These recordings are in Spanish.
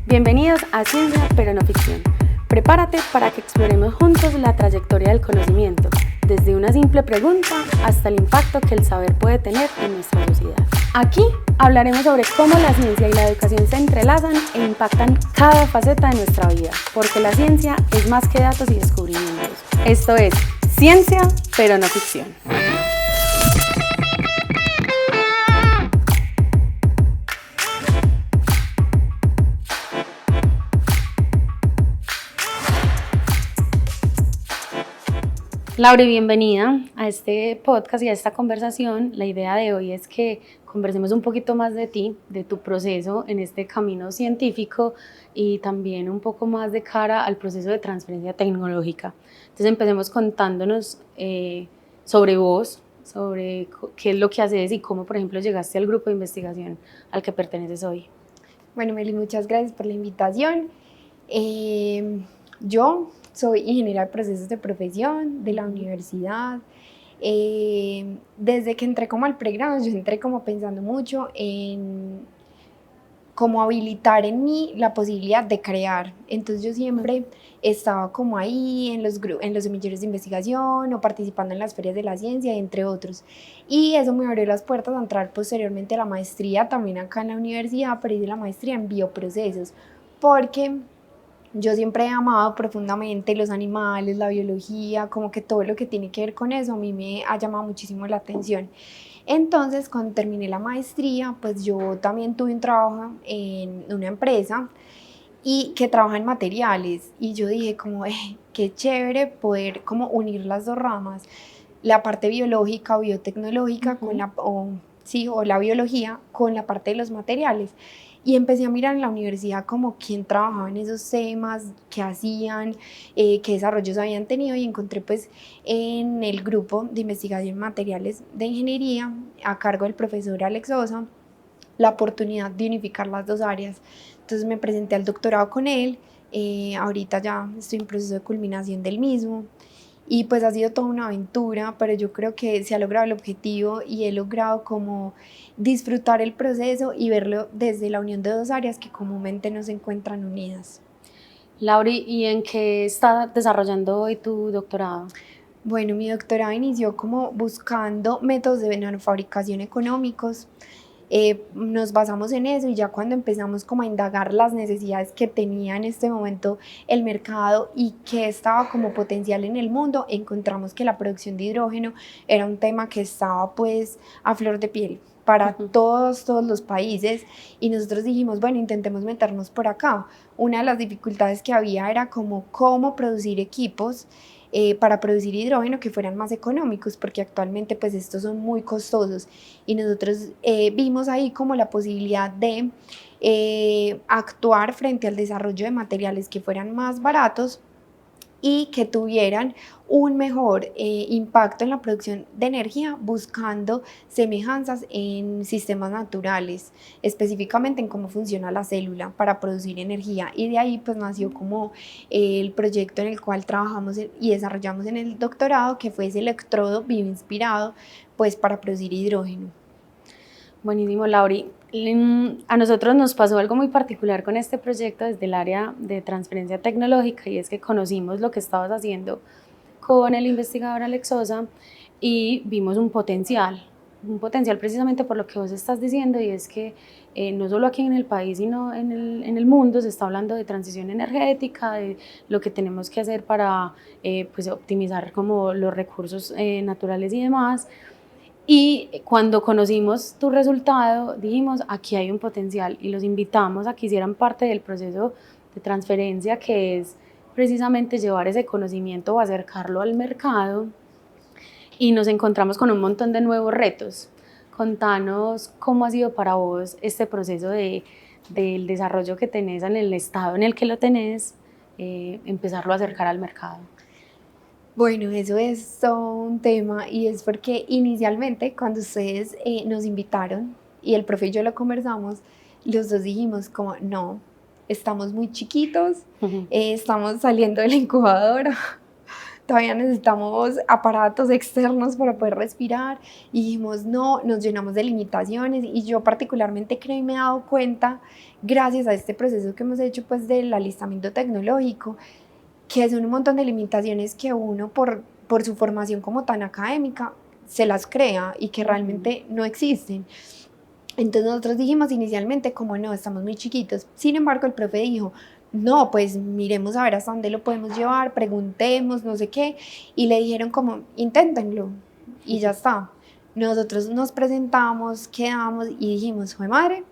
Bienvenidos a Ciencia pero no ficción. Prepárate para que exploremos juntos la trayectoria del conocimiento, desde una simple pregunta hasta el impacto que el saber puede tener en nuestra sociedad. Aquí hablaremos sobre cómo la ciencia y la educación se entrelazan e impactan cada faceta de nuestra vida, porque la ciencia es más que datos y descubrimientos. Esto es Ciencia pero no ficción. Laura, bienvenida a este podcast y a esta conversación. La idea de hoy es que conversemos un poquito más de ti, de tu proceso en este camino científico y también un poco más de cara al proceso de transferencia tecnológica. Entonces empecemos contándonos sobre vos, sobre qué es lo que haces y cómo, por ejemplo, llegaste al grupo de investigación al que perteneces hoy. Bueno, Meli, muchas gracias por la invitación. Yo soy ingeniera de procesos de profesión de la universidad. Desde que entré como al pregrado, yo entré como pensando mucho en cómo habilitar en mí la posibilidad de crear. Entonces yo siempre estaba como ahí en los semilleros de investigación o participando en las ferias de la ciencia, entre otros. Y eso me abrió las puertas a entrar posteriormente a la maestría, también acá en la universidad, pero hice la maestría en bioprocesos, porque yo siempre he amado profundamente los animales, la biología, como que todo lo que tiene que ver con eso a mí me ha llamado muchísimo la atención. Entonces, cuando terminé la maestría, pues yo también tuve un trabajo en una empresa y que trabaja en materiales, y yo dije como, qué chévere poder como unir las dos ramas, la parte biológica o biotecnológica con o la biología con la parte de los materiales. Y empecé a mirar en la universidad como quién trabajaba en esos temas, qué hacían, qué desarrollos habían tenido, y encontré pues en el grupo de investigación en materiales de ingeniería a cargo del profesor Alex Sosa la oportunidad de unificar las dos áreas. Entonces me presenté al doctorado con él, ahorita ya estoy en proceso de culminación del mismo. Y pues ha sido toda una aventura, pero yo creo que se ha logrado el objetivo y he logrado como disfrutar el proceso y verlo desde la unión de dos áreas que comúnmente no se encuentran unidas. Laura, ¿y en qué está desarrollando hoy tu doctorado? Bueno, mi doctorado inició como buscando métodos de nanofabricación económicos. Nos basamos en eso, y ya cuando empezamos como a indagar las necesidades que tenía en este momento el mercado y que estaba como potencial en el mundo, encontramos que la producción de hidrógeno era un tema que estaba pues a flor de piel para todos los países, y nosotros dijimos, bueno, intentemos meternos por acá. Una de las dificultades que había era como cómo producir equipos para producir hidrógeno que fueran más económicos, porque actualmente pues estos son muy costosos, y nosotros vimos ahí como la posibilidad de actuar frente al desarrollo de materiales que fueran más baratos y que tuvieran un mejor impacto en la producción de energía, buscando semejanzas en sistemas naturales, específicamente en cómo funciona la célula para producir energía. Y de ahí pues nació como el proyecto en el cual trabajamos y desarrollamos en el doctorado, que fue ese electrodo bioinspirado pues para producir hidrógeno. Buenísimo, Lauri. A nosotros nos pasó algo muy particular con este proyecto desde el área de transferencia tecnológica, y es que conocimos lo que estabas haciendo con el investigador Alex Sosa y vimos un potencial precisamente por lo que vos estás diciendo, y es que no solo aquí en el país, sino en el mundo se está hablando de transición energética, de lo que tenemos que hacer para pues optimizar como los recursos naturales y demás. Y cuando conocimos tu resultado, dijimos, aquí hay un potencial, y los invitamos a que hicieran parte del proceso de transferencia, que es precisamente llevar ese conocimiento o acercarlo al mercado, y nos encontramos con un montón de nuevos retos. Contanos cómo ha sido para vos este proceso del desarrollo que tenés en el estado en el que lo tenés, empezarlo a acercar al mercado. Bueno, eso es todo un tema, y es porque inicialmente cuando ustedes nos invitaron y el profe y yo lo conversamos, los dos dijimos como no, estamos muy chiquitos, estamos saliendo de la incubadora, todavía necesitamos aparatos externos para poder respirar, y dijimos no, nos llenamos de limitaciones, y yo particularmente creo y me he dado cuenta, gracias a este proceso que hemos hecho pues del alistamiento tecnológico, que son un montón de limitaciones que uno por su formación como tan académica se las crea y que realmente no existen. Entonces nosotros dijimos inicialmente como no, estamos muy chiquitos. Sin embargo, el profe dijo, no, pues miremos a ver hasta dónde lo podemos llevar, preguntemos, no sé qué. Y le dijeron como, inténtenlo y ya está. Nosotros nos presentamos, quedamos y dijimos, ¡jue madre!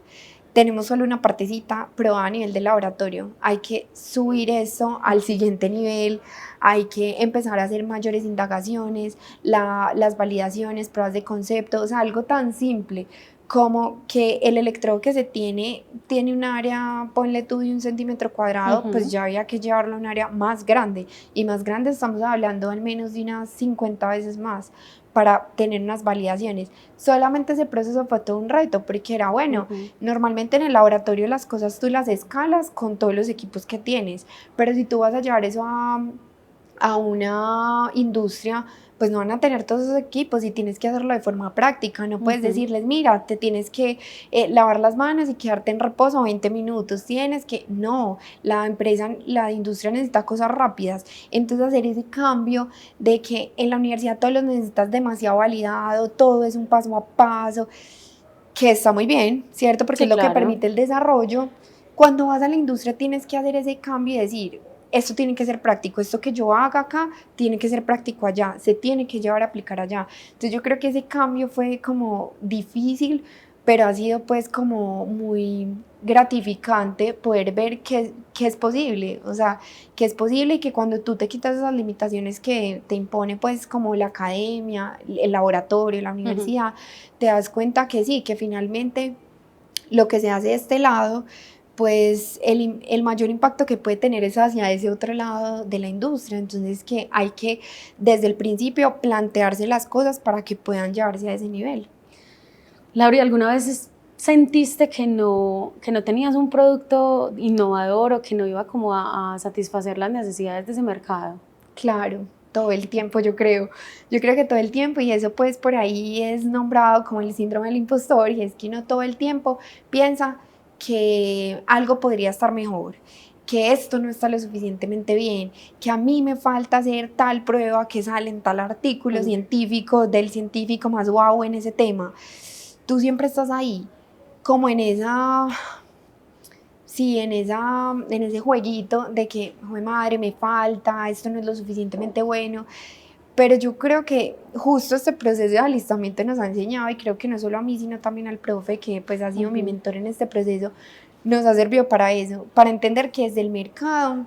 Tenemos solo una partecita probada a nivel de laboratorio. Hay que subir eso al siguiente nivel, hay que empezar a hacer mayores indagaciones, las validaciones, pruebas de concepto, o sea, algo tan simple como que el electrodo que se tiene un área, ponle tú de 1 centímetro cuadrado, pues ya había que llevarlo a un área más grande, y más grande estamos hablando al menos de unas 50 veces más para tener unas validaciones. Solamente ese proceso fue todo un reto, porque era bueno, normalmente en el laboratorio las cosas tú las escalas con todos los equipos que tienes, pero si tú vas a llevar eso a una industria, pues no van a tener todos esos equipos y tienes que hacerlo de forma práctica. No puedes decirles, mira, te tienes que lavar las manos y quedarte en reposo 20 minutos, tienes que, no, la empresa, la industria necesita cosas rápidas. Entonces hacer ese cambio de que en la universidad todos los necesitas demasiado validado, todo es un paso a paso, que está muy bien, ¿cierto? Porque Sí, es lo que claro. permite el desarrollo. Cuando vas a la industria tienes que hacer ese cambio y decir, esto tiene que ser práctico, esto que yo haga acá tiene que ser práctico allá, se tiene que llevar a aplicar allá. Entonces yo creo que ese cambio fue como difícil, pero ha sido pues como muy gratificante poder ver que es posible, o sea, que es posible, y que cuando tú te quitas esas limitaciones que te impone pues como la academia, el laboratorio, la universidad, te das cuenta que sí, que finalmente lo que se hace de este lado, pues el mayor impacto que puede tener es hacia ese otro lado de la industria. Entonces que hay que desde el principio plantearse las cosas para que puedan llevarse a ese nivel. Laura, ¿alguna vez sentiste que no tenías un producto innovador o que no iba como a satisfacer las necesidades de ese mercado? Claro, todo el tiempo yo creo que todo el tiempo, y eso pues por ahí es nombrado como el síndrome del impostor, y es que uno todo el tiempo piensa que algo podría estar mejor, que esto no está lo suficientemente bien, que a mí me falta hacer tal prueba que sale en tal artículo científico del científico más guau en ese tema. Tú siempre estás ahí, como en esa... Sí, en ese jueguito de que, "Jue madre, me falta, esto no es lo suficientemente bueno", pero yo creo que justo este proceso de alistamiento nos ha enseñado, y creo que no solo a mí, sino también al profe, que pues ha sido mi mentor en este proceso, nos ha servido para eso, para entender que desde el mercado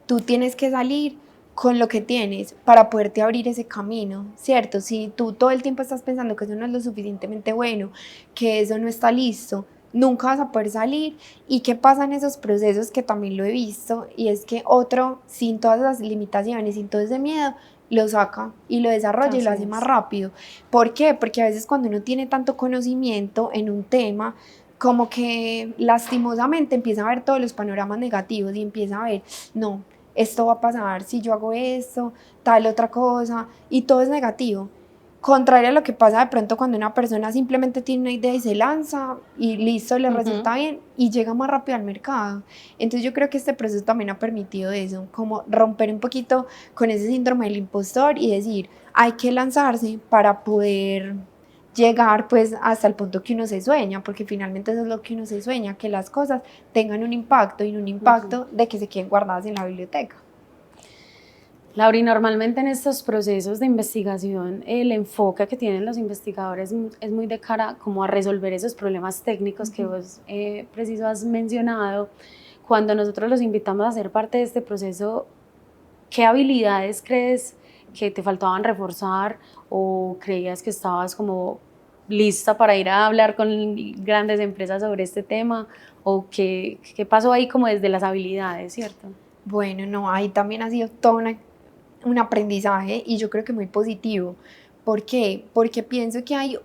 tú tienes que salir con lo que tienes para poderte abrir ese camino, ¿cierto? Si tú todo el tiempo estás pensando que eso no es lo suficientemente bueno, que eso no está listo, nunca vas a poder salir. ¿Y qué pasa en esos procesos? Que también lo he visto, y es que otro, sin todas las limitaciones, sin todo ese miedo, lo saca y lo desarrolla y lo hace más rápido. ¿Por qué? Porque a veces cuando uno tiene tanto conocimiento en un tema, como que lastimosamente empieza a ver todos los panoramas negativos y empieza a ver, no, esto va a pasar si yo hago esto, tal otra cosa, y todo es negativo. Contrario a lo que pasa de pronto cuando una persona simplemente tiene una idea y se lanza y listo, le resulta bien y llega más rápido al mercado. Entonces yo creo que este proceso también ha permitido eso, como romper un poquito con ese síndrome del impostor y decir, hay que lanzarse para poder llegar pues hasta el punto que uno se sueña, porque finalmente eso es lo que uno se sueña, que las cosas tengan un impacto, y un impacto de que se queden guardadas en la biblioteca. Laura, y normalmente en estos procesos de investigación el enfoque que tienen los investigadores es muy de cara como a resolver esos problemas técnicos que vos preciso has mencionado. Cuando nosotros los invitamos a ser parte de este proceso, ¿qué habilidades crees que te faltaban reforzar, o creías que estabas como lista para ir a hablar con grandes empresas sobre este tema? ¿O qué pasó ahí como desde las habilidades, cierto? Bueno, no, ahí también ha sido todo un aprendizaje, y yo creo que muy positivo. ¿Por qué? Porque pienso que hay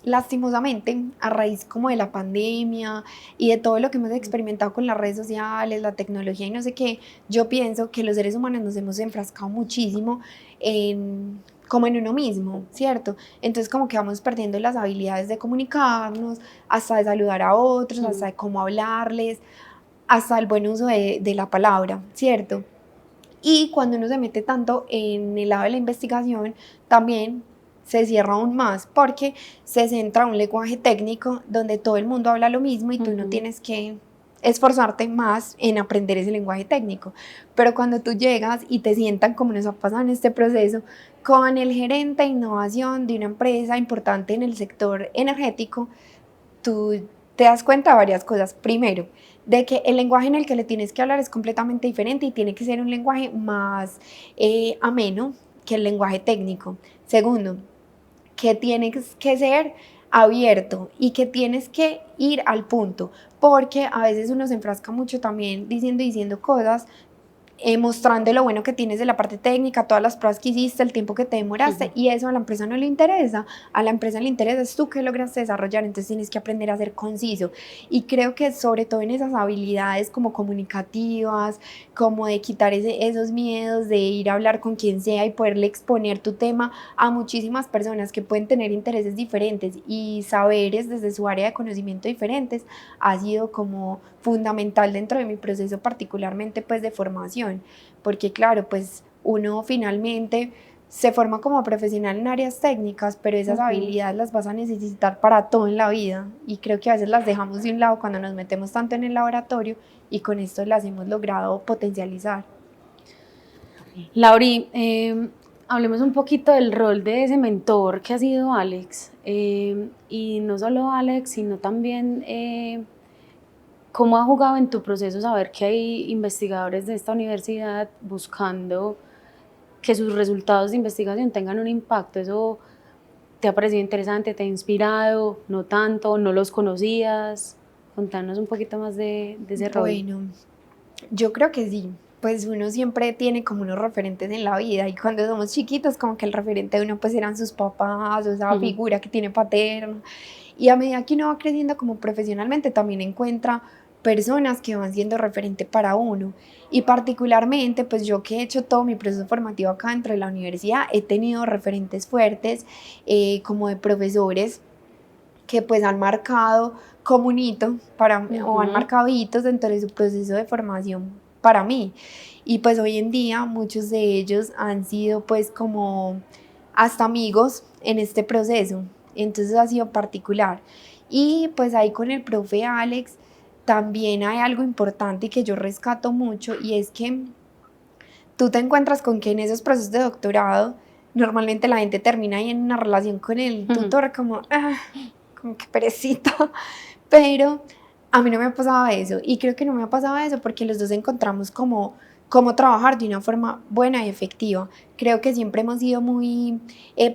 lastimosamente, a raíz como de la pandemia y de todo lo que hemos experimentado con las redes sociales, la tecnología y no sé qué, yo pienso que los seres humanos nos hemos enfrascado muchísimo en como en uno mismo, ¿cierto? Entonces como que vamos perdiendo las habilidades de comunicarnos, hasta de saludar a otros, hasta de cómo hablarles, hasta el buen uso de la palabra, ¿cierto? Y cuando uno se mete tanto en el lado de la investigación, también se cierra aún más porque se centra en un lenguaje técnico donde todo el mundo habla lo mismo y tú no tienes que esforzarte más en aprender ese lenguaje técnico. Pero cuando tú llegas y te sientan, como nos ha pasado en este proceso, con el gerente de innovación de una empresa importante en el sector energético, tú te das cuenta de varias cosas. Primero, de que el lenguaje en el que le tienes que hablar es completamente diferente y tiene que ser un lenguaje más ameno que el lenguaje técnico. Segundo, que tienes que ser abierto y que tienes que ir al punto, porque a veces uno se enfrasca mucho también diciendo cosas, mostrando lo bueno que tienes de la parte técnica, todas las pruebas que hiciste, el tiempo que te demoraste, y eso a la empresa no le interesa. A la empresa le interesa es tú que lograste desarrollar, entonces tienes que aprender a ser conciso. Y creo que sobre todo en esas habilidades como comunicativas, como de quitar esos miedos, de ir a hablar con quien sea y poderle exponer tu tema a muchísimas personas que pueden tener intereses diferentes y saberes desde su área de conocimiento diferentes, ha sido como fundamental dentro de mi proceso, particularmente pues de formación, porque claro, pues uno finalmente se forma como profesional en áreas técnicas, pero esas habilidades las vas a necesitar para todo en la vida, y creo que a veces las dejamos de un lado cuando nos metemos tanto en el laboratorio, y con esto las hemos logrado potencializar. Lauri, hablemos un poquito del rol de ese mentor que ha sido Alex, y no solo Alex, sino también cómo ha jugado en tu proceso saber que hay investigadores de esta universidad buscando que sus resultados de investigación tengan un impacto. ¿Eso te ha parecido interesante, te ha inspirado, no tanto, no los conocías? Contanos un poquito más de ese rol. Bueno, yo creo que sí, pues uno siempre tiene como unos referentes en la vida, y cuando somos chiquitos como que el referente de uno pues eran sus papás o esa figura que tiene paterna, y a medida que uno va creciendo como profesionalmente también encuentra personas que van siendo referente para uno, y particularmente pues yo que he hecho todo mi proceso formativo acá dentro de la universidad he tenido referentes fuertes, como de profesores que pues han marcado como un hito para mí, o han marcado hitos dentro de su proceso de formación para mí. Y pues hoy en día muchos de ellos han sido pues como hasta amigos en este proceso, entonces ha sido particular. Y pues ahí con el profe Alex también hay algo importante y que yo rescato mucho, y es que tú te encuentras con que en esos procesos de doctorado normalmente la gente termina ahí en una relación con el tutor como como que perecito, pero a mí no me ha pasado eso, y creo que no me ha pasado eso porque los dos encontramos cómo trabajar de una forma buena y efectiva. Creo que siempre hemos sido muy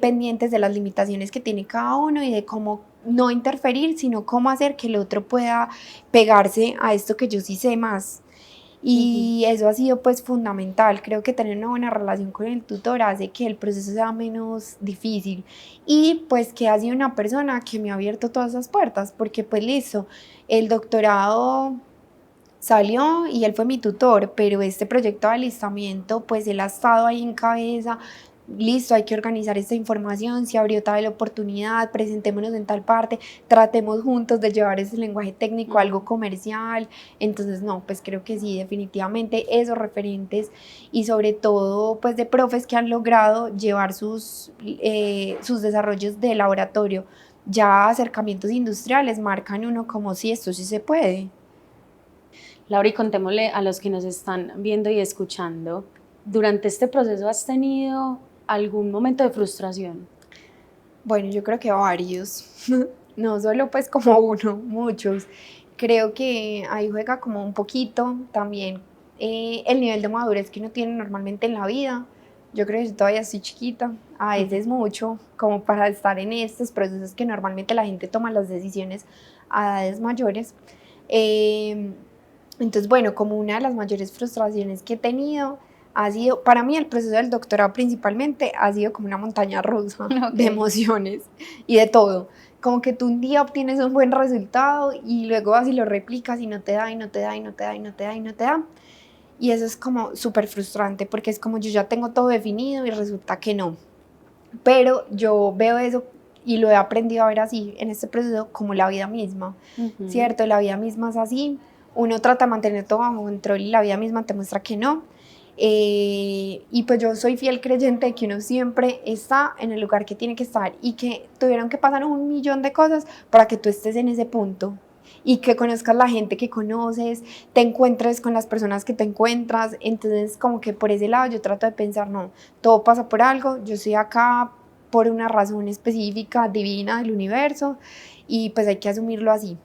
pendientes de las limitaciones que tiene cada uno y de cómo no interferir, sino cómo hacer que el otro pueda pegarse a esto que yo sí sé más. Y eso ha sido pues fundamental. Creo que tener una buena relación con el tutor hace que el proceso sea menos difícil, y pues que ha sido una persona que me ha abierto todas esas puertas, porque pues listo, el doctorado salió y él fue mi tutor, pero este proyecto de alistamiento pues él ha estado ahí en cabeza. Listo, hay que organizar esta información, se abrió tal oportunidad, presentémonos en tal parte, tratemos juntos de llevar ese lenguaje técnico a algo comercial. Entonces no, pues creo que sí, definitivamente esos referentes, y sobre todo pues de profes que han logrado llevar sus desarrollos de laboratorio ya a acercamientos industriales, marcan uno como si esto sí se puede. Laura, y contémosle a los que nos están viendo y escuchando, ¿durante este proceso has tenido algún momento de frustración? Bueno, yo creo que varios, no solo pues como uno, muchos. Creo que ahí juega como un poquito también el nivel de madurez que uno tiene normalmente en la vida. Yo creo que yo todavía estoy chiquita, a veces mucho, como para estar en estos procesos que normalmente la gente toma las decisiones a edades mayores. Entonces, bueno, como una de las mayores frustraciones que he tenido ha sido, para mí el proceso del doctorado principalmente ha sido como una montaña rusa de emociones y de todo, como que tú un día obtienes un buen resultado y luego vas y lo replicas y no te da, y no te da, y no te da, y no te da, y no te da. Y eso es como súper frustrante porque es como yo ya tengo todo definido y resulta que no. Pero yo veo eso y lo he aprendido a ver así en este proceso como la vida misma, ¿cierto? La vida misma es así, uno trata de mantener todo bajo control y la vida misma te muestra que no. Y pues yo soy fiel creyente de que uno siempre está en el lugar que tiene que estar y que tuvieron que pasar 1.000.000 de cosas para que tú estés en ese punto y que conozcas la gente que conoces, te encuentres con las personas que te encuentras. Entonces como que por ese lado yo trato de pensar, no, todo pasa por algo, yo estoy acá por una razón específica, divina del universo, y pues hay que asumirlo así.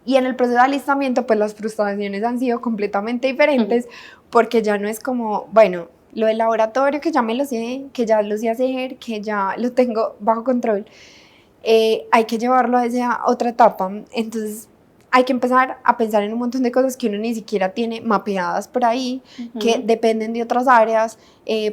Y en el proceso de alistamiento, pues las frustraciones han sido completamente diferentes, porque ya no es como, bueno, lo del laboratorio que ya me lo sé, que ya lo sé hacer, que ya lo tengo bajo control, hay que llevarlo a esa otra etapa. Entonces hay que empezar a pensar en un montón de cosas que uno ni siquiera tiene mapeadas por ahí, que dependen de otras áreas,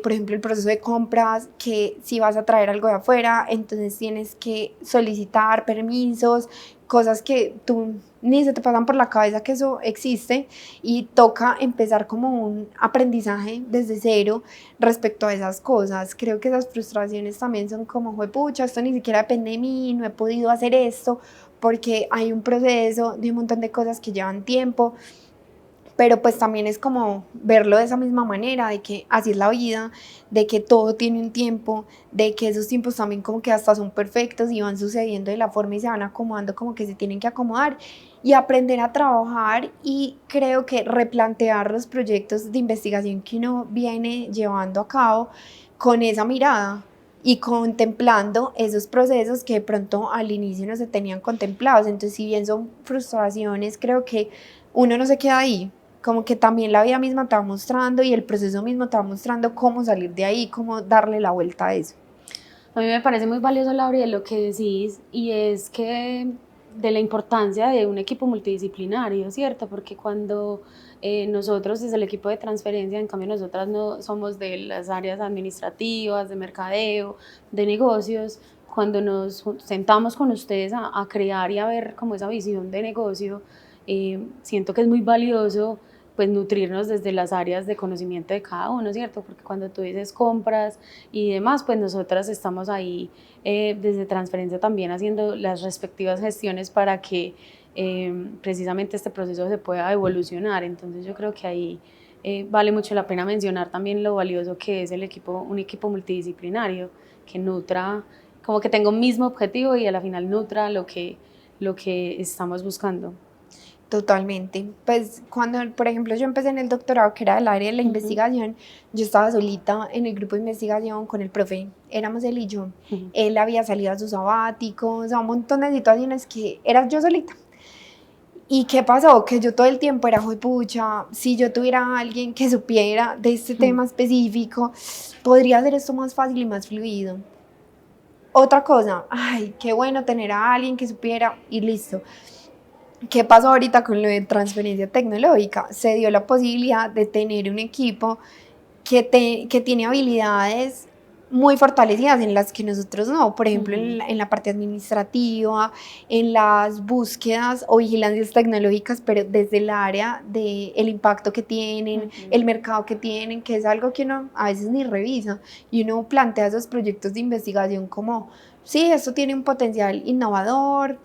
por ejemplo el proceso de compras, que si vas a traer algo de afuera, entonces tienes que solicitar permisos, cosas que tú ni se te pasan por la cabeza que eso existe, y toca empezar como un aprendizaje desde cero respecto a esas cosas. Creo que esas frustraciones también son como, juepucha, esto ni siquiera depende de mí, no he podido hacer esto, porque hay un proceso de un montón de cosas que llevan tiempo, pero pues también es como verlo de esa misma manera, de que así es la vida, de que todo tiene un tiempo, de que esos tiempos también como que hasta son perfectos y van sucediendo de la forma y se van acomodando como que se tienen que acomodar, y aprender a trabajar. Y creo que replantear los proyectos de investigación que uno viene llevando a cabo con esa mirada y contemplando esos procesos que de pronto al inicio no se tenían contemplados. Entonces, si bien son frustraciones, creo que uno no se queda ahí, como que también la vida misma te va mostrando y el proceso mismo te va mostrando cómo salir de ahí, cómo darle la vuelta a eso. A mí me parece muy valioso, Laura, lo que decís, y es que de la importancia de un equipo multidisciplinario, ¿cierto? Porque cuando nosotros desde el equipo de transferencia, en cambio nosotras no somos de las áreas administrativas, de mercadeo, de negocios, cuando nos sentamos con ustedes a crear y a ver como esa visión de negocio, siento que es muy valioso pues nutrirnos desde las áreas de conocimiento de cada uno, ¿cierto? Porque cuando tú dices compras y demás, pues nosotras estamos ahí desde transferencia también haciendo las respectivas gestiones para que precisamente este proceso se pueda evolucionar. Entonces yo creo que ahí vale mucho la pena mencionar también lo valioso que es el equipo, un equipo multidisciplinario que nutra, como que tenga un mismo objetivo y a la final nutra lo que estamos buscando. Totalmente. Pues cuando, por ejemplo, yo empecé en el doctorado, que era del área de la investigación, yo estaba solita en el grupo de investigación con el profe, éramos él y yo. Él había salido a sus sabáticos, a un montón de situaciones que era yo solita. ¿Y qué pasó? Que yo todo el tiempo era, pucha, si yo tuviera a alguien que supiera de este tema específico, podría hacer esto más fácil y más fluido. Otra cosa, ay, qué bueno tener a alguien que supiera y listo. ¿Qué pasó ahorita con lo de transferencia tecnológica? Se dio la posibilidad de tener un equipo que tiene habilidades muy fortalecidas en las que nosotros no, por ejemplo en la parte administrativa, en las búsquedas o vigilancias tecnológicas, pero desde el área del impacto que tienen, el mercado que tienen, que es algo que uno a veces ni revisa, y uno plantea esos proyectos de investigación como, sí, esto tiene un potencial innovador,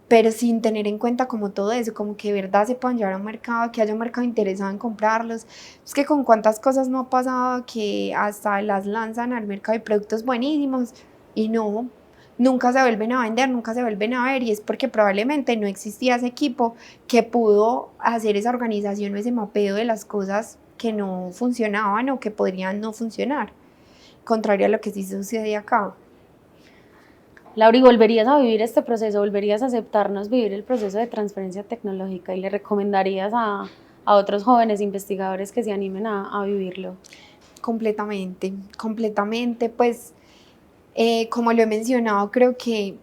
pero sin tener en cuenta como todo eso, como que de verdad se puedan llevar a un mercado, que haya un mercado interesado en comprarlos. Es que con cuántas cosas no ha pasado que hasta las lanzan al mercado de productos buenísimos y no, nunca se vuelven a vender, nunca se vuelven a ver, y es porque probablemente no existía ese equipo que pudo hacer esa organización o ese mapeo de las cosas que no funcionaban o que podrían no funcionar, contrario a lo que sí sucede acá. Laura, ¿volverías a vivir este proceso? ¿Volverías a aceptarnos vivir el proceso de transferencia tecnológica y le recomendarías a otros jóvenes investigadores que se animen a vivirlo? Completamente, completamente, pues como lo he mencionado, creo que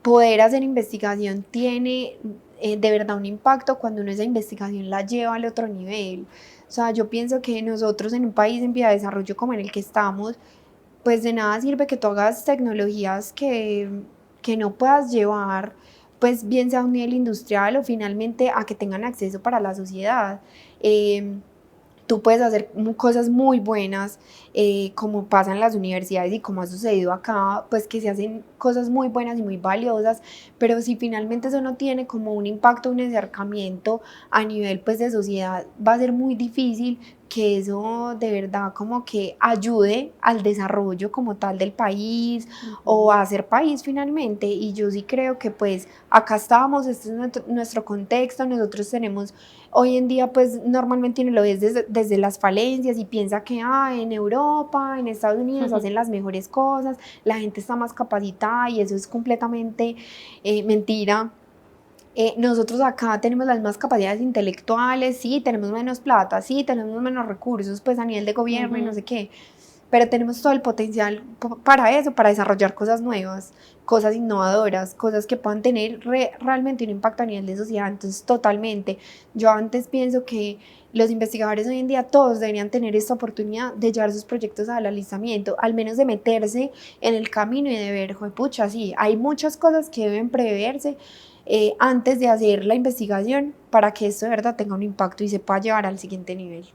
poder hacer investigación tiene de verdad un impacto cuando uno esa investigación la lleva al otro nivel. O sea, yo pienso que nosotros en un país en vía de desarrollo como en el que estamos, pues de nada sirve que tú hagas tecnologías que no puedas llevar, pues bien sea a un nivel industrial o finalmente a que tengan acceso para la sociedad. Tú puedes hacer cosas muy buenas, como pasa en las universidades y como ha sucedido acá, pues que se hacen cosas muy buenas y muy valiosas, pero si finalmente eso no tiene como un impacto, un acercamiento a nivel pues de sociedad, va a ser muy difícil que eso de verdad como que ayude al desarrollo como tal del país o a ser país finalmente. Y yo sí creo que pues acá estábamos, este es nuestro contexto, nosotros tenemos hoy en día pues normalmente uno lo ve desde las falencias y piensa que en Europa, en Estados Unidos hacen las mejores cosas, la gente está más capacitada y eso es completamente mentira. Nosotros acá tenemos las mismas capacidades intelectuales, sí, tenemos menos plata, sí, tenemos menos recursos pues a nivel de gobierno y no sé qué, pero tenemos todo el potencial para eso, para desarrollar cosas nuevas, cosas innovadoras, cosas que puedan tener realmente un impacto a nivel de sociedad. Entonces, totalmente, yo antes pienso que los investigadores hoy en día todos deberían tener esta oportunidad de llevar sus proyectos al alistamiento, al menos de meterse en el camino y de ver, pucha, sí, hay muchas cosas que deben preverse antes de hacer la investigación para que esto de verdad tenga un impacto y se pueda llevar al siguiente nivel.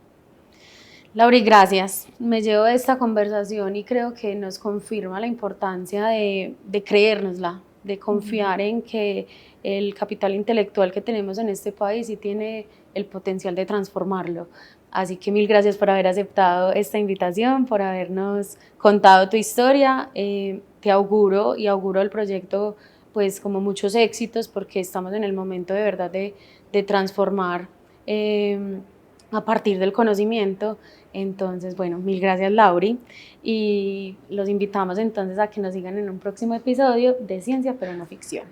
Lauri, gracias. Me llevo de esta conversación y creo que nos confirma la importancia de creérnosla, de confiar en que el capital intelectual que tenemos en este país sí tiene el potencial de transformarlo. Así que mil gracias por haber aceptado esta invitación, por habernos contado tu historia. Te auguro y auguro el proyecto pues como muchos éxitos, porque estamos en el momento de verdad de transformar a partir del conocimiento. Entonces, bueno, mil gracias, Lauri, y los invitamos entonces a que nos sigan en un próximo episodio de Ciencia pero no ficción.